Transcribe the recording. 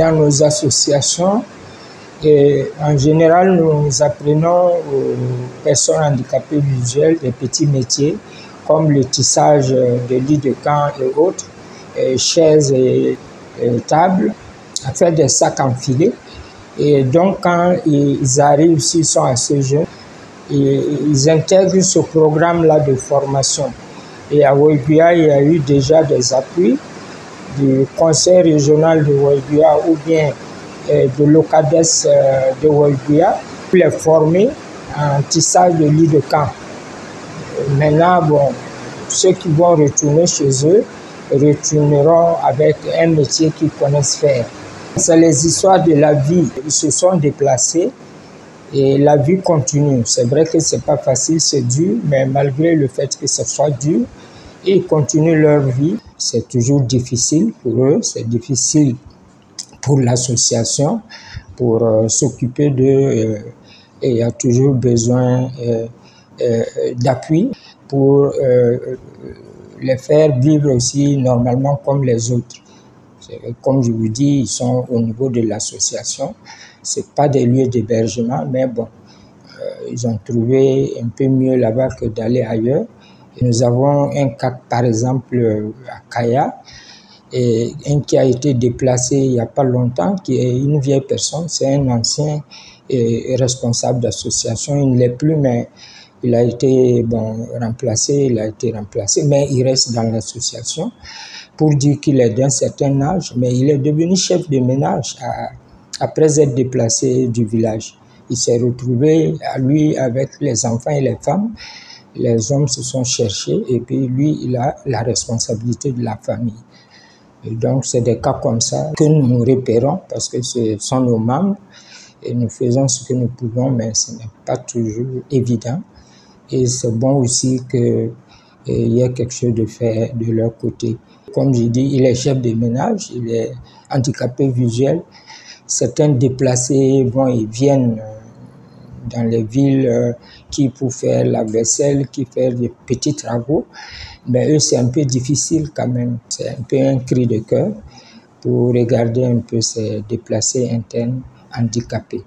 dans nos associations, et en général, nous apprenons aux personnes handicapées visuelles des petits métiers comme le tissage de lits de camp et autres, chaises et tables, à faire des sacs enfilés. Et donc, quand ils arrivent, s'ils sont assez jeunes, ils intègrent ce programme-là de formation. Et à Webuia, il y a eu déjà des appuis du conseil régional de Webuia ou bien de l'OCADES de Webuia pour les former en tissage de lits de camp. Maintenant, bon, ceux qui vont retourner chez eux retourneront avec un métier qu'ils connaissent faire. C'est les histoires de la vie. Ils se sont déplacés et la vie continue. C'est vrai que c'est pas facile, c'est dur, mais malgré le fait que ce soit dur, ils continuent leur vie. C'est toujours difficile pour eux, c'est difficile pour l'association, pour s'occuper d'eux. Et il y a toujours besoin d'appui pour les faire vivre aussi normalement comme les autres. Comme je vous dis, ils sont au niveau de l'association. Ce n'est pas des lieux d'hébergement, mais bon, ils ont trouvé un peu mieux là-bas que d'aller ailleurs. Et nous avons un cas, par exemple, à Kaya, et un qui a été déplacé il n'y a pas longtemps, qui est une vieille personne, c'est un ancien responsable d'association. Il ne l'est plus, mais il a été remplacé, mais il reste dans l'association pour dire qu'il est d'un certain âge, mais il est devenu chef de ménage après être déplacé du village. Il s'est retrouvé, lui, avec les enfants et les femmes. Les hommes se sont cherchés et puis lui, il a la responsabilité de la famille. Et donc, c'est des cas comme ça que nous repérons parce que ce sont nos membres et nous faisons ce que nous pouvons, mais ce n'est pas toujours évident. Et c'est bon aussi qu'il y ait quelque chose de fait de leur côté. Comme je dis, il est chef de ménage, il est handicapé visuel. Certains déplacés vont et viennent dans les villes qui pour faire la vaisselle, qui font des petits travaux. Mais eux, c'est un peu difficile quand même. C'est un peu un cri de cœur pour regarder un peu ces déplacés internes handicapés.